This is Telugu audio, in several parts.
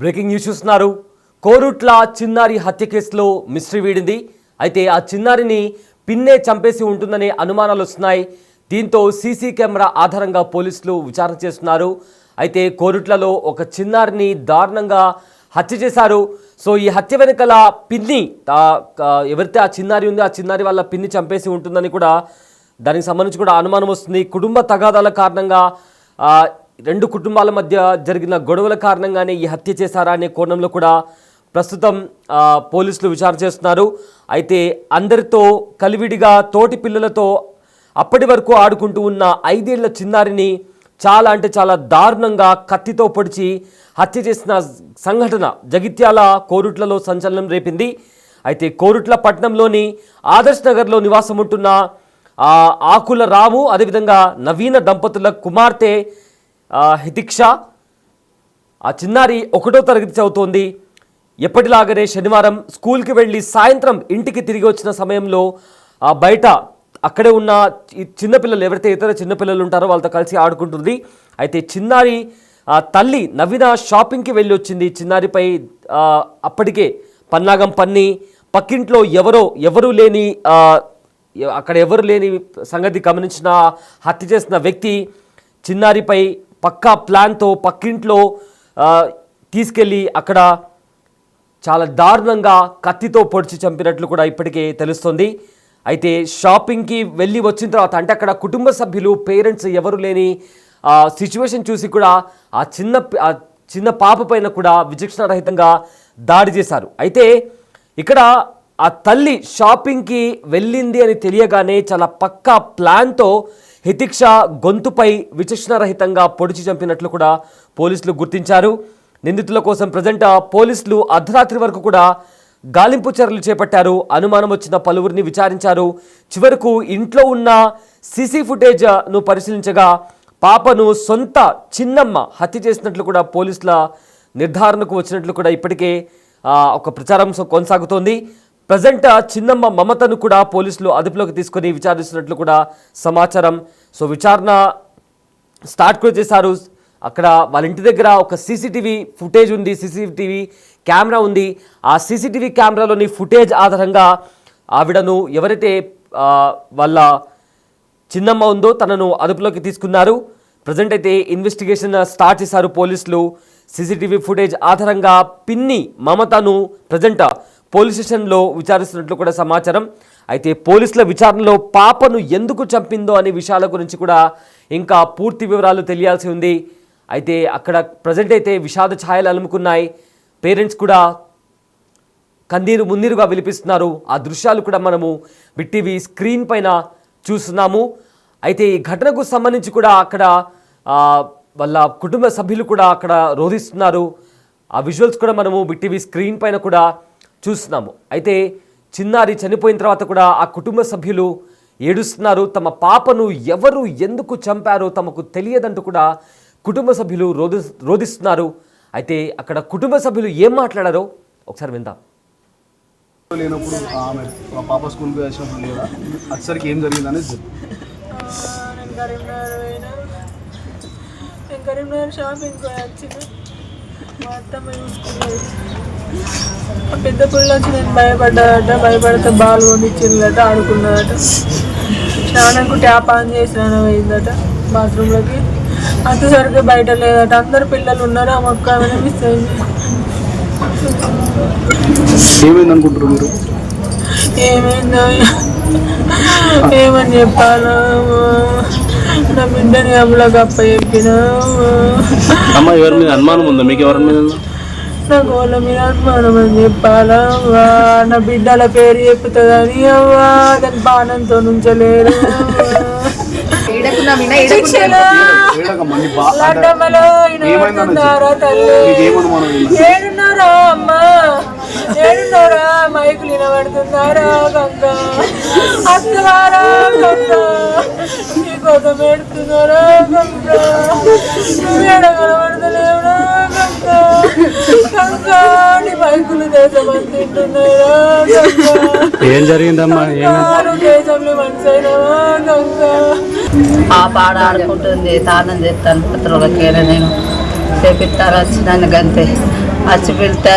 బ్రేకింగ్ న్యూస్ చూస్తున్నారు. కోరుట్ల చిన్నారి హత్య కేసులో మిస్టరీ వీడింది. అయితే ఆ చిన్నారిని పిన్నే చంపేసి ఉంటుందనే అనుమానాలు వస్తున్నాయి. దీంతో సీసీ కెమెరా ఆధారంగా పోలీసులు విచారణ చేస్తున్నారు. అయితే కోరుట్లలో ఒక చిన్నారిని దారుణంగా హత్య చేశారు. సో ఈ హత్య వెనుకల పిన్ని ఎవరైతే ఆ చిన్నారి ఉందో ఆ చిన్నారి వాళ్ళ పిన్ని చంపేసి ఉంటుందని కూడా దానికి సంబంధించి కూడా అనుమానం వస్తుంది. కుటుంబ తగాదాల కారణంగా రెండు కుటుంబాల మధ్య జరిగిన గొడవల కారణంగానే ఈ హత్య చేశారా అనే కోణంలో కూడా ప్రస్తుతం పోలీసులు విచారణ చేస్తున్నారు. అయితే అందరితో కలివిడిగా తోటి పిల్లలతో అప్పటి వరకు ఆడుకుంటూ ఉన్న 5 ఏళ్ల చిన్నారిని చాలా అంటే చాలా దారుణంగా కత్తితో పొడిచి హత్య చేసిన సంఘటన జగిత్యాల కోరుట్లలో సంచలనం రేపింది. అయితే కోరుట్ల పట్టణంలోని ఆదర్శ్ నగర్లో నివాసం ఉంటున్న ఆకుల రాము అదేవిధంగా నవీన దంపతుల కుమార్తె హితిక్ష. ఆ చిన్నారి 1వ తరగతి చదువుతోంది. ఎప్పటిలాగానే శనివారం స్కూల్కి వెళ్ళి సాయంత్రం ఇంటికి తిరిగి వచ్చిన సమయంలో బయట అక్కడే ఉన్న చిన్నపిల్లలు ఎవరైతే ఇతర చిన్నపిల్లలు ఉంటారో వాళ్ళతో కలిసి ఆడుకుంటుంది. అయితే చిన్నారి తల్లి నవీన షాపింగ్కి వెళ్ళి వచ్చింది. చిన్నారిపై అప్పటికే పన్నాగం పన్ని పక్కింట్లో ఎవరు లేని అక్కడ ఎవరు లేని సంగతి గమనించిన హత్య చేసిన వ్యక్తి చిన్నారిపై పక్కా ప్లాన్తో పక్కింట్లో తీసుకెళ్ళి అక్కడ చాలా దారుణంగా కత్తితో పొడిచి చంపినట్లు కూడా ఇప్పటికే తెలుస్తుంది. అయితే షాపింగ్కి వెళ్ళి వచ్చిన తర్వాత అంటే అక్కడ కుటుంబ సభ్యులు పేరెంట్స్ ఎవరు లేని సిచ్యువేషన్ చూసి కూడా ఆ చిన్న పాప పైన కూడా విచక్షణారహితంగా దాడి చేశారు. అయితే ఇక్కడ ఆ తల్లి షాపింగ్కి వెళ్ళింది అని తెలియగానే చాలా పక్కా ప్లాన్తో హితిక్ష గొంతుపై విచక్షణారహితంగా పొడిచి చంపినట్లు కూడా పోలీసులు గుర్తించారు. నిందితుల కోసం ప్రజెంట్ పోలీసులు అర్ధరాత్రి వరకు కూడా గాలింపు చర్యలు చేపట్టారు. అనుమానం వచ్చిన పలువురిని విచారించారు. చివరకు ఇంట్లో ఉన్న సీసీ ఫుటేజ్ను పరిశీలించగా పాపను సొంత చిన్నమ్మ హత్య చేసినట్లు కూడా పోలీసుల నిర్ధారణకు వచ్చినట్లు కూడా ఇప్పటికే ఒక ప్రచారం కొనసాగుతోంది. ప్రజెంట్ చిన్నమ్మ మమతను కూడా పోలీసులు అదుపులోకి తీసుకొని విచారిస్తున్నట్లు కూడా సమాచారం. సో విచారణ స్టార్ట్ కూడా చేశారు. అక్కడ వాళ్ళ ఇంటి దగ్గర ఒక సీసీటీవీ ఫుటేజ్ ఉంది, సీసీటీవీ కెమెరా ఉంది. ఆ సీసీటీవీ కెమెరాలోని ఫుటేజ్ ఆధారంగా ఆవిడను ఎవరైతే వాళ్ళ చిన్నమ్మ ఉందో తనను అదుపులోకి తీసుకున్నారు. ప్రజెంట్ అయితే ఇన్వెస్టిగేషన్ స్టార్ట్ చేశారు పోలీసులు. సీసీటీవీ ఫుటేజ్ ఆధారంగా పిన్ని మమతను ప్రజెంట్ పోలీస్ స్టేషన్లో విచారిస్తున్నట్లు కూడా సమాచారం. అయితే పోలీసుల విచారణలో పాపను ఎందుకు చంపిందో అనే విషయాల గురించి కూడా ఇంకా పూర్తి వివరాలు తెలియాల్సి ఉంది. అయితే అక్కడ ప్రజెంట్ అయితే విషాద ఛాయలు అలుముకున్నాయి. పేరెంట్స్ కూడా కన్నీరు మున్నీరుగా విలిపిస్తున్నారు. ఆ దృశ్యాలు కూడా మనము బిగ్ టీవీ స్క్రీన్ పైన చూస్తున్నాము. అయితే ఈ ఘటనకు సంబంధించి కూడా అక్కడ వాళ్ళ కుటుంబ సభ్యులు కూడా అక్కడ రోధిస్తున్నారు. ఆ విజువల్స్ కూడా మనము బిగ్ టీవీ స్క్రీన్ పైన కూడా చూస్తున్నాము. అయితే చిన్నారి చనిపోయిన తర్వాత కూడా ఆ కుటుంబ సభ్యులు ఏడుస్తున్నారు. తమ పాపను ఎవరు ఎందుకు చంపారో తమకు తెలియదంటూ కూడా కుటుంబ సభ్యులు రోధిస్తున్నారు. అయితే అక్కడ కుటుంబ సభ్యులు ఏం మాట్లాడారో ఒకసారి విందాం. లేనప్పుడు ఆమె పాప స్కూల్కి వచ్చినప్పుడు లేదా అసలుకి ఏం జరిగింది అనేది కరీంనగర్ షాపింగ్ వచ్చిన మా అత్తమ్మ చూసుకున్నది. పెద్ద పిల్లలు వచ్చి నేను భయపడితే బాల్ కొనిచ్చిందట, ఆడుకున్నదట. స్నానంకు ట్యాప్ ఆన్ చేసి స్నానం అయిందట బాత్రూంలోకి. అంతసరికి బయట లేదట. అందరు పిల్లలు ఉన్నారు. ఆ మొక్క ఏమైనా మిస్ అయింది. ఏమైంది అనుకుంటారు మీరు? ఏమైందో ఏమని చెప్పాలో నా బిడ్డని అమ్ములో గప్ప చెప్పిన. అమ్మ ఎవరి మీద అనుమానం ఉందా మీకు? ఎవరి మీద? నాకు వాళ్ళ మీద అనుమానం అని చెప్పాలా? నా బిడ్డల పేరు చెప్తుందని అవ్వా దాని బాణంతో నుంచలేరు. లడ్డమ్మలో ఏడున్నారా తల్లి? ఏడున్నారా అమ్మ? ఏడున్నారా? మైకులు వినబడుతున్నారా? గంగ అత్తవారా? గంగ నీకోసం ఏడుతున్నారా? గంగ నువ్వు ఏడ కనబడతలేవురా? గంగ గంగ నీ మైకులు దేశమని తింటున్నారా? గంగ ఏం జరిగిందమ్మా? దేశంలో మనిషి అయినావా? గంగ ఆ పాడ ఆడుకుంటుంది. తానం చేస్తాను పత్రులకేనా నేను చేపిస్తారు వచ్చినాను గంతే. వచ్చి పిలితే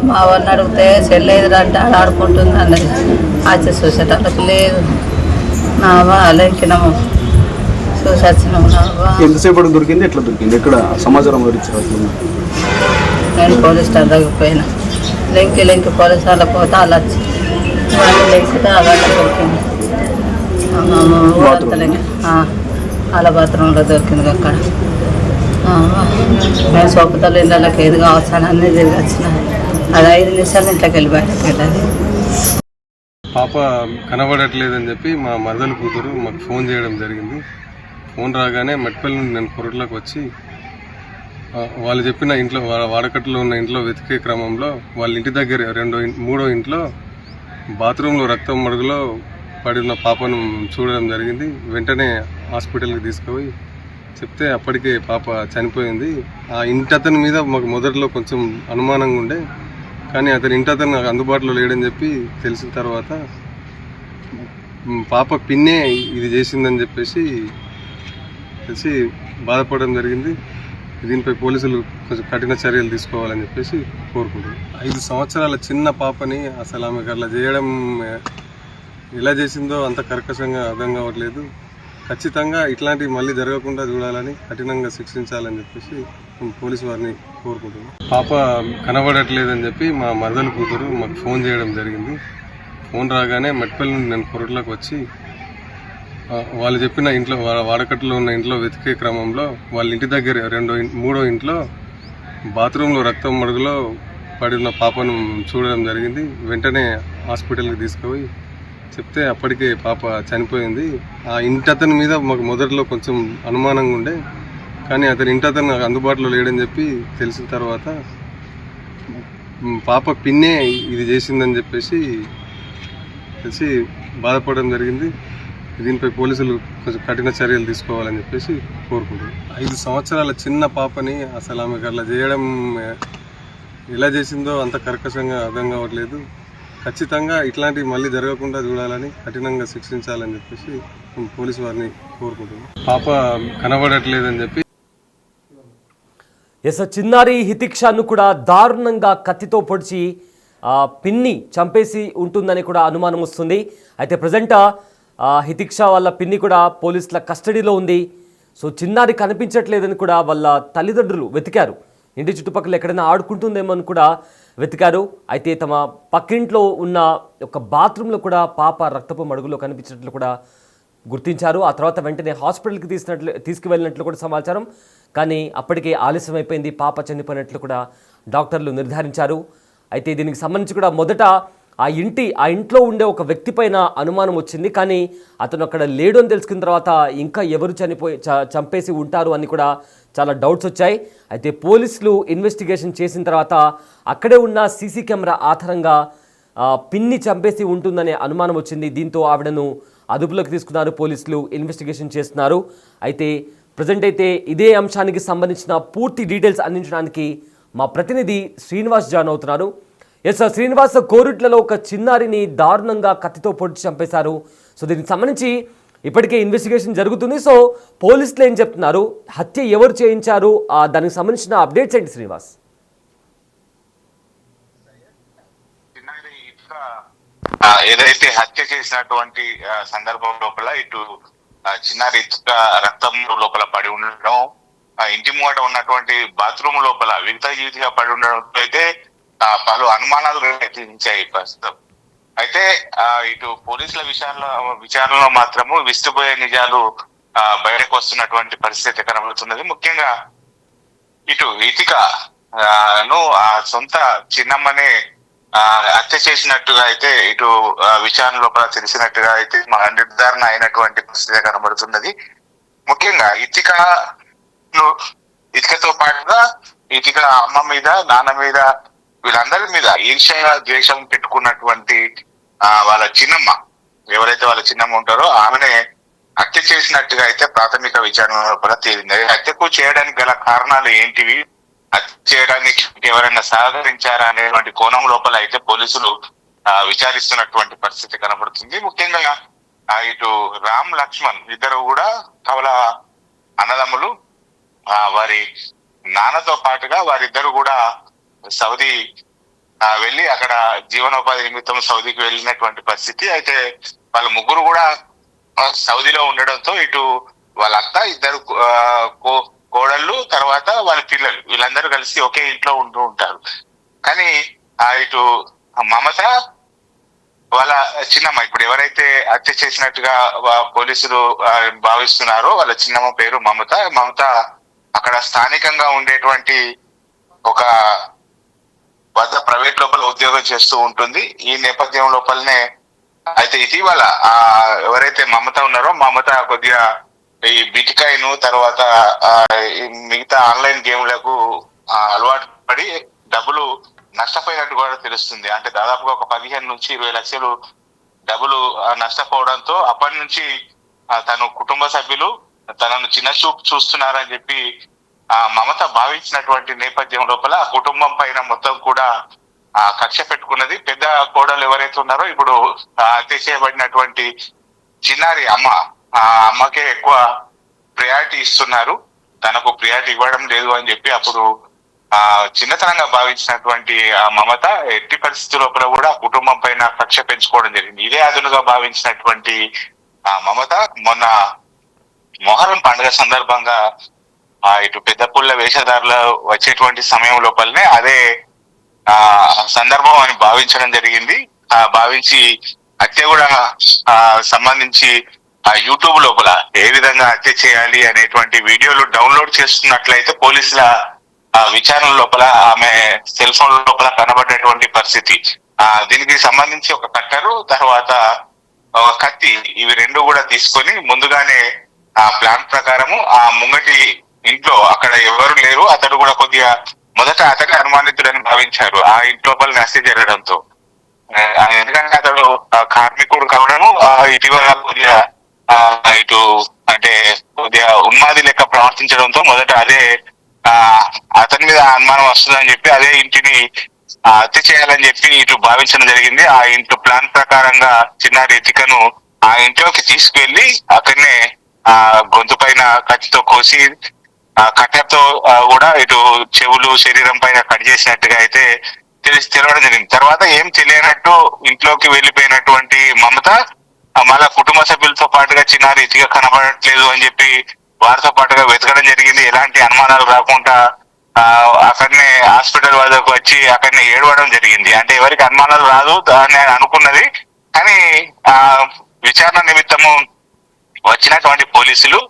మా వాళ్ళని అడిగితే చెల్లేదురంటే ఆడుకుంటుంది అన్నది. వచ్చి చూసేటప్పుడు లేదు. నా వాళ్ళకినాము చూసి వచ్చినాము. ఎంతసేపు దొరికింది, ఎట్లా దొరికింది, ఎక్కడ సమాచారం నేను పోలీస్ స్టేషన్ దగ్గర పోయినా. లింక్ పోలీస్ వాళ్ళ పోతే వాళ్ళు వచ్చి వాళ్ళు లేచితే వాళ్ళ దొరికింది. వాళ్ళ బాత్రూంలో దొరికింది అక్కడ. మేము సొప్పుతలు ఇళ్ళకి ఏది కావచ్చాను అన్నీ తిరిగి వచ్చిన. అది 5 నిమిషాలు ఇంట్లోకి వెళ్ళి బయటకు వెళ్ళాలి. పాప కనబడట్లేదని చెప్పి మా మరదల కూతురు మాకు ఫోన్ చేయడం జరిగింది. ఫోన్ రాగానే మెట్పల్లి నుండి నేను కొరట్లోకి వచ్చి వాళ్ళు చెప్పిన ఇంట్లో వాడకట్టులో ఉన్న ఇంట్లో వెతికే క్రమంలో వాళ్ళ ఇంటి దగ్గర మూడో ఇంట్లో బాత్రూంలో రక్తం మడుగులో పడిన పాపను చూడడం జరిగింది. వెంటనే హాస్పిటల్కి తీసుకుపోయి చెప్తే అప్పటికే పాప చనిపోయింది. ఆ ఇంటి అతని మీద మాకు మొదట్లో కొంచెం అనుమానంగా ఉండే, కానీ అతని ఇంటి అతను నాకు అందుబాటులో లేడని చెప్పి తెలిసిన తర్వాత పాప పిన్నే ఇది చేసిందని చెప్పేసి తెలిసి బాధపడడం జరిగింది. దీనిపై పోలీసులు కొంచెం కఠిన చర్యలు తీసుకోవాలని చెప్పేసి కోరుకుంటున్నాను. 5 సంవత్సరాల చిన్న పాపని అసలు ఆమెకు అట్లా చేయడం ఎలా చేసిందో అంత కర్కశంగా అర్థం కావట్లేదు. ఖచ్చితంగా ఇట్లాంటివి మళ్ళీ జరగకుండా చూడాలని, కఠినంగా శిక్షించాలని చెప్పేసి పోలీసు వారిని కోరుకుంటున్నాం. పాప కనబడట్లేదని చెప్పి మా మరదల కూతురు మాకు ఫోన్ చేయడం జరిగింది. ఫోన్ రాగానే మెట్పల్లి నుండి నేను కొరట్లోకి వచ్చి వాళ్ళు చెప్పిన ఇంట్లో వాడకట్టులో ఉన్న ఇంట్లో వెతికే క్రమంలో వాళ్ళ ఇంటి దగ్గర మూడో ఇంట్లో బాత్రూంలో రక్తం మడుగులో పడిన పాపను చూడడం జరిగింది. వెంటనే హాస్పిటల్కి తీసుకుపోయి చెప్తే అప్పటికే పాప చనిపోయింది. ఆ ఇంటి అతని మీద మాకు మొదట్లో కొంచెం అనుమానంగా ఉండే, కానీ అతని ఇంటి అతను నాకు అందుబాటులో లేడని చెప్పి తెలిసిన తర్వాత పాప పిన్నే ఇది చేసిందని చెప్పేసి తెలిసి బాధపడడం జరిగింది. దీనిపై పోలీసులు కొంచెం కఠిన చర్యలు తీసుకోవాలని చెప్పేసి కోరుకుంటున్నాను. 5 సంవత్సరాల చిన్న పాపని అసలు ఆమెకు అట్లా చేయడం ఎలా చేసిందో అంత కర్కశంగా అర్థం కావట్లేదు. ఖచ్చితంగా ఇట్లాంటివి మళ్ళీ జరగకుండా చూడాలని, కఠినంగా శిక్షించాలని చెప్పేసి పోలీసు వారిని కోరుకుంటున్నాను. పాప కనబడట్లేదని చెప్పి చిన్నారి హితిక్షను కూడా దారుణంగా కత్తితో పొడిచి పిన్ని చంపేసి ఉంటుందని కూడా అనుమానం వస్తుంది. అయితే ప్రజెంట్ హితిక్ష వాళ్ళ పిన్ని కూడా పోలీసుల కస్టడీలో ఉంది. సో చిన్నారి కనిపించట్లేదని కూడా వాళ్ళ తల్లిదండ్రులు వెతికారు. ఇంటి చుట్టుపక్కల ఎక్కడైనా ఆడుకుంటుందేమో అని కూడా వెతికారు. అయితే తమ పక్కింట్లో ఉన్న ఒక బాత్రూంలో కూడా పాప రక్తపు మడుగులో కనిపించినట్లు కూడా గుర్తించారు. ఆ తర్వాత వెంటనే హాస్పిటల్కి తీసుకువెళ్ళినట్లు కూడా సమాచారం. కానీ అప్పటికే ఆలస్యం అయిపోయింది, పాప చనిపోయినట్లు కూడా డాక్టర్లు నిర్ధారించారు. అయితే దీనికి సంబంధించి కూడా మొదట ఆ ఇంట్లో ఉండే ఒక వ్యక్తి పైన అనుమానం వచ్చింది. కానీ అతను అక్కడ లేడు అని తెలుసుకున్న తర్వాత ఇంకా ఎవరు చంపేసి ఉంటారు అని కూడా చాలా డౌట్స్ వచ్చాయి. అయితే పోలీసులు ఇన్వెస్టిగేషన్ చేసిన తర్వాత అక్కడే ఉన్న సీసీ కెమెరా ఆధారంగా పిన్ని చంపేసి ఉంటుందనే అనుమానం వచ్చింది. దీంతో ఆవిడను అదుపులోకి తీసుకున్నారు, పోలీసులు ఇన్వెస్టిగేషన్ చేస్తున్నారు. అయితే ప్రజెంట్ అయితే ఇదే అంశానికి సంబంధించిన పూర్తి డీటెయిల్స్ అందించడానికి మా ప్రతినిధి శ్రీనివాస్ జాయిన్ అవుతున్నారు. సార్ శ్రీనివాస్, కోరుట్లలో ఒక చిన్నారిని దారుణంగా కత్తితో పొడిచి చంపేశారు. సో దీనికి సంబంధించి ఇప్పటికే ఇన్వెస్టిగేషన్ జరుగుతుంది. సో పోలీసులు ఏం చెప్తున్నారు, హత్య ఎవరు చేయించారు, దానికి సంబంధించిన అప్డేట్స్ ఏంటి శ్రీనివాస్? ఏదైతే హత్య చేసినటువంటి సందర్భం లోపల ఇటు చిన్నారి ఇటుక రక్తం లోపల పడి ఉండడం, ఇంటి ముంగట ఉన్నటువంటి బాత్రూమ్ లోపల విగత జీవితంగా పడి ఉండడంతో అయితే పలు అనుమానాలు రేకెత్తించాయి ప్రస్తుతం. అయితే ఇటు పోలీసుల విచారణలో మాత్రము విస్తుపోయే నిజాలు బయటకు వస్తున్నటువంటి పరిస్థితి కనబడుతున్నది. ముఖ్యంగా ఇటు ఇతికను ఆ సొంత చిన్నమ్మనే హత్య చేసినట్టుగా అయితే ఇటు విచారణ లోపల తెలిసినట్టుగా అయితే మన నిర్ధారణ అయినటువంటి పరిస్థితి కనబడుతున్నది. ముఖ్యంగా ఇతికతో పాటుగా ఇతిక అమ్మ మీద, నాన్న మీద, వీళ్ళందరి మీద ఈర్ష్య ద్వేషం పెట్టుకున్నటువంటి వాళ్ళ చిన్నమ్మ, ఎవరైతే వాళ్ళ చిన్నమ్మ ఉంటారో ఆమెనే హత్య చేసినట్టుగా అయితే ప్రాథమిక విచారణ లోపల తేలింది. హత్యకు చేయడానికి గల కారణాలు ఏంటివి, హత్య చేయడానికి ఎవరైనా సహకరించారా అనేటువంటి కోణం లోపల అయితే పోలీసులు విచారిస్తున్నటువంటి పరిస్థితి కనబడుతుంది. ముఖ్యంగా ఇటు రామ్ లక్ష్మణ్ ఇద్దరు కూడా కవల అన్నదమ్ములు. వారి నాన్నతో పాటుగా వారిద్దరు కూడా సౌదీ వెళ్ళి అక్కడ జీవనోపాధి నిమిత్తం సౌదీకి వెళ్ళినటువంటి పరిస్థితి. అయితే వాళ్ళ ముగ్గురు కూడా సౌదీలో ఉండడంతో ఇటు వాళ్ళ అత్త, ఇద్దరు కోడళ్ళు, తర్వాత వాళ్ళ పిల్లలు, వీళ్ళందరూ కలిసి ఒకే ఇంట్లో ఉంటూ ఉంటారు. కానీ ఇటు మమత వాళ్ళ చిన్నమ్మ, ఇప్పుడు ఎవరైతే హత్య చేసినట్టుగా పోలీసులు భావిస్తున్నారో వాళ్ళ చిన్నమ్మ పేరు మమత. మమత అక్కడ స్థానికంగా ఉండేటువంటి ఒక వద్ద ప్రైవేట్ లోపల ఉద్యోగం చేస్తూ ఉంటుంది. ఈ నేపథ్యం లోపలనే అయితే ఇటీవల ఎవరైతే మమత ఉన్నారో మమత కొద్దిగా ఈ బిటికాయిన్ తర్వాత మిగతా ఆన్లైన్ గేమ్లకు అలవాటు పడి డబ్బులు నష్టపోయినట్టు కూడా తెలుస్తుంది. అంటే దాదాపుగా ఒక 15 నుంచి 20 లక్షలు డబ్బులు నష్టపోవడంతో అప్పటి నుంచి తను కుటుంబ సభ్యులు తనను చిన్న చూపు చూస్తున్నారని చెప్పి మమత భావించినటువంటి నేపథ్యం లోపల కుటుంబం పైన మొత్తం కూడా కక్ష పెట్టుకున్నది. పెద్ద కోడలు ఎవరైతే ఉన్నారో ఇప్పుడు హత్య చేయబడినటువంటి చిన్నారి అమ్మ, ఆ అమ్మకే ఎక్కువ ప్రియారిటీ ఇస్తున్నారు, తనకు ప్రియారిటీ ఇవ్వడం లేదు అని చెప్పి అప్పుడు చిన్నతనంగా భావించినటువంటి ఆ మమత ఎట్టి పరిస్థితి లోపల కూడా కుటుంబం పైన కక్ష పెంచుకోవడం జరిగింది. ఇదే అదునుగా భావించినటువంటి మమత మొన్న మొహరం పండుగ సందర్భంగా ఇటు పెద్ద పుల్ల వేషధారులు వచ్చేటువంటి సమయం లోపలనే అదే సందర్భం అని భావించడం జరిగింది. భావించి హత్య కూడా సంబంధించి యూట్యూబ్ లోపల ఏ విధంగా హత్య చేయాలి అనేటువంటి వీడియోలు డౌన్లోడ్ చేస్తున్నట్లయితే పోలీసుల విచారణ లోపల ఆమె సెల్ ఫోన్ లోపల కనబడేటువంటి పరిస్థితి. దీనికి సంబంధించి ఒక కట్టరు, తర్వాత ఒక కత్తి, ఇవి రెండు కూడా తీసుకొని ముందుగానే ఆ ప్లాన్ ప్రకారము ఆ ముంగటి ఇంట్లో అక్కడ ఎవరు లేరు, అతడు కూడా కొద్దిగా మొదట అతని అనుమానితుడని భావించారు ఆ ఇంట్లోపల హత్య జరగడంతో. ఎందుకంటే అతడు కార్మికుడు కావడము ఇటీవల కొద్దిగా ఇటు అంటే కొద్దిగా ఉన్మాది లెక్క ప్రవర్తించడంతో మొదట అదే అతని మీద అనుమానం వస్తుందని చెప్పి అదే ఇంటిని హత్య చేయాలని చెప్పి ఇటు భావించడం జరిగింది. ఆ ఇంట్లో ప్లాన్ ప్రకారంగా చిన్నారి రితికను ఆ ఇంట్లోకి తీసుకువెళ్లి అక్కడనే గొంతు పైన కత్తితో కోసి కట్టెతో కూడా ఇటు చెవులు శరీరం పైన కట్ చేసినట్టుగా అయితే తెలవడం జరిగింది. తర్వాత ఏం తెలియనట్టు ఇంట్లోకి వెళ్ళిపోయినటువంటి మమత మళ్ళా కుటుంబ సభ్యులతో పాటుగా చిన్నారి రితిక కనబడట్లేదు అని చెప్పి వారితో పాటుగా వెతకడం జరిగింది. ఎలాంటి అనుమానాలు రాకుండా అక్కడనే హాస్పిటల్ వద్దకు వచ్చి అక్కడనే ఏడవడం జరిగింది. అంటే ఎవరికి అనుమానాలు రాదు అని అనుకున్నది. కానీ విచారణ నిమిత్తము వచ్చినటువంటి పోలీసులు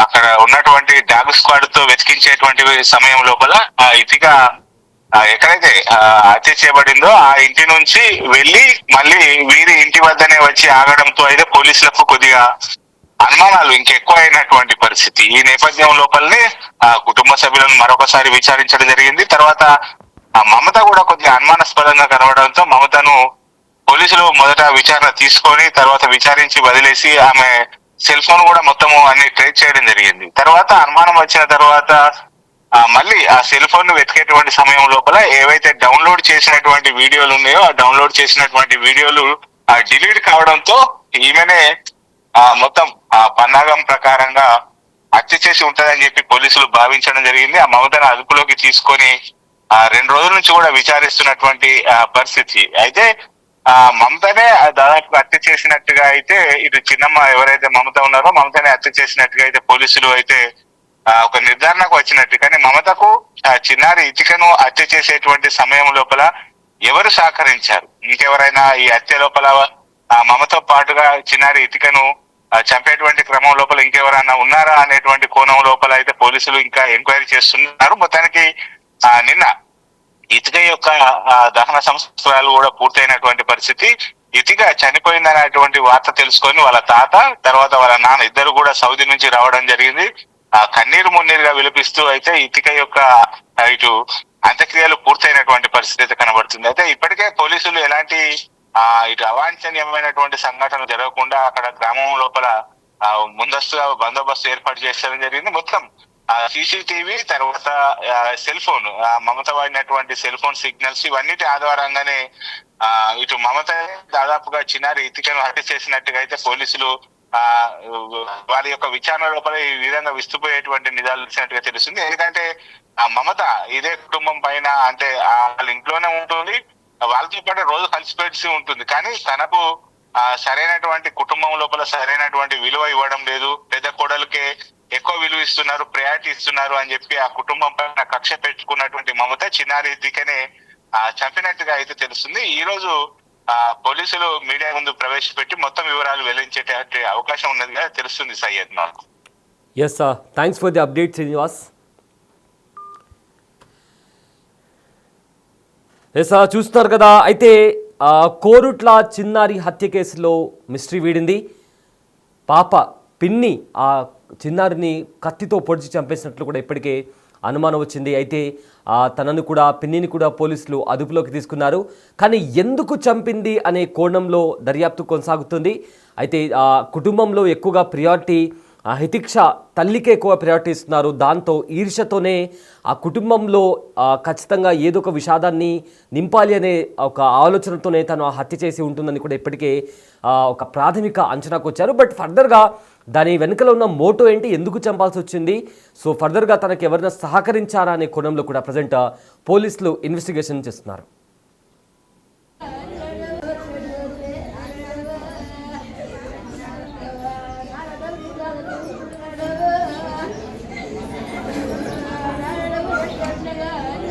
అక్కడ ఉన్నటువంటి డాగ్ స్క్వాడ్ తో వెతికించేటువంటి సమయం లోపల రితిక ఎక్కడైతే హత్య చేయబడిందో ఆ ఇంటి నుంచి వెళ్లి మళ్ళీ వీరి ఇంటి వద్దనే వచ్చి ఆగడంతో అయితే పోలీసులకు కొద్దిగా అనుమానాలు ఇంకెక్కువ అయినటువంటి పరిస్థితి. ఈ నేపథ్యం లోపలనే కుటుంబ సభ్యులను మరొకసారి విచారించడం జరిగింది. తర్వాత మమత కూడా కొద్దిగా అనుమానాస్పదంగా కనబడంతో మమతను పోలీసులు మొదట విచారణ తీసుకొని తర్వాత విచారించి వదిలేసి ఆమె సెల్ ఫోన్ కూడా మొత్తము అన్ని ట్రేస్ చేయడం జరిగింది. తర్వాత అనుమానం వచ్చిన తర్వాత మళ్ళీ ఆ సెల్ ఫోన్ ను వెతికేటువంటి సమయం లోపల ఏవైతే డౌన్లోడ్ చేసినటువంటి వీడియోలు ఉన్నాయో ఆ డౌన్లోడ్ చేసినటువంటి వీడియోలు డిలీట్ కావడంతో ఈమెనే మొత్తం పన్నాగం ప్రకారంగా హత్య చేసి ఉంటదని చెప్పి పోలీసులు భావించడం జరిగింది. ఆ మమతను అదుపులోకి తీసుకొని 2 రోజుల నుంచి కూడా విచారిస్తున్నటువంటి పరిస్థితి. అయితే మమతనే దాదాపు హత్య చేసినట్టుగా అయితే ఇటు చిన్నమ్మ ఎవరైతే మమత ఉన్నారో మమతనే హత్య చేసినట్టుగా అయితే పోలీసులు అయితే ఒక నిర్ధారణకు వచ్చినట్టు. కానీ మమతకు చిన్నారి రితికను హత్య చేసేటువంటి సమయం లోపల ఎవరు సహకరించారు, ఇంకెవరైనా ఈ హత్య లోపల మమతో పాటుగా చిన్నారి రితికను చంపేటువంటి క్రమం లోపల ఇంకెవరైనా ఉన్నారా అనేటువంటి కోణం లోపల అయితే పోలీసులు ఇంకా ఎంక్వైరీ చేస్తున్నారు. మొత్తానికి నిన్న రితిక యొక్క దహన సంస్కారాలు కూడా పూర్తయినటువంటి పరిస్థితి. రితిక చనిపోయిందనేటువంటి వార్త తెలుసుకొని వాళ్ళ తాత తర్వాత వాళ్ళ నాన్న ఇద్దరు కూడా సౌదీ నుంచి రావడం జరిగింది. కన్నీరు మున్నీరుగా విలపిస్తూ అయితే రితిక యొక్క ఇటు అంత్యక్రియలు పూర్తయినటువంటి పరిస్థితి అయితే కనబడుతుంది. అయితే ఇప్పటికే పోలీసులు ఎలాంటి ఇటు అవాంఛనీయమైనటువంటి సంఘటనలు జరగకుండా అక్కడ గ్రామం లోపల ముందస్తుగా బందోబస్తు ఏర్పాటు చేయడం జరిగింది. మొత్తం సీసీటీవీ తర్వాత సెల్ ఫోన్ మమత వాడినటువంటి సెల్ ఫోన్ సిగ్నల్స్ ఇవన్నిటి ఆధారంగానే ఇటు మమత దాదాపుగా చిన్నారి రితికను హత్య చేసినట్టుగా అయితే పోలీసులు వారి యొక్క విచారణ లోపల ఈ విధంగా విస్తుపోయేటువంటి నిజాలు వచ్చినట్టుగా తెలుస్తుంది. ఎందుకంటే ఆ మమత ఇదే కుటుంబం పైన అంటే వాళ్ళ ఇంట్లోనే ఉంటుంది, వాళ్ళతో పాటు రోజు కలిసిపెట్టి ఉంటుంది. కానీ తనకు సరైనటువంటి కుటుంబం లోపల సరైనటువంటి విలువ ఇవ్వడం లేదు, పెద్ద కోడలకే ఎక్కువ విలువ ఇస్తున్నారు, ప్రయారిటీ ఇస్తున్నారు అని చెప్పి ఆ కుటుంబం పైన కక్ష పెట్టుకున్నటువంటి మమత చిన్నారి దిక్కనే చంపినట్టుగా అయితే తెలుస్తుంది. ఈ రోజు పోలీసులు మీడియా ముందు ప్రవేశపెట్టి మొత్తం వివరాలు వెల్లడించే అవకాశం ఉన్నదిగా తెలుస్తుంది సయ్యద్ నాకు. Yes sir, thanks for the update Srinivas. Yes sir, చూస్తున్నారు కదా, అయితే కోరుట్ల చిన్నారి హత్య కేసులో మిస్టరీ వీడింది. పాప పిన్ని ఆ చిన్నారిని కత్తితో పొడిచి చంపేసినట్లు కూడా ఇప్పటికే అనుమానం వచ్చింది. అయితే తనను కూడా పిన్నిని కూడా పోలీసులు అదుపులోకి తీసుకున్నారు. కానీ ఎందుకు చంపింది అనే కోణంలో దర్యాప్తు కొనసాగుతుంది. అయితే కుటుంబంలో ఎక్కువగా ప్రియారిటీ హితిక్ష తల్లికే ఎక్కువ ప్రయారిటీ ఇస్తున్నారు. దాంతో ఈర్ష్యతోనే ఆ కుటుంబంలో ఖచ్చితంగా ఏదో ఒక విషాదాన్ని నింపాలి అనే ఒక ఆలోచనతోనే తను హత్య చేసి ఉంటుందని కూడా ఇప్పటికే ఒక ప్రాథమిక అంచనాకు వచ్చారు. బట్ ఫర్దర్గా దాని వెనుకలో ఉన్న మోటో ఏంటి, ఎందుకు చంపాల్సి వచ్చింది, సో ఫర్దర్గా తనకి ఎవరైనా సహకరించారా అనే కోణంలో కూడా ప్రజెంట్ పోలీసులు ఇన్వెస్టిగేషన్ చేస్తున్నారు.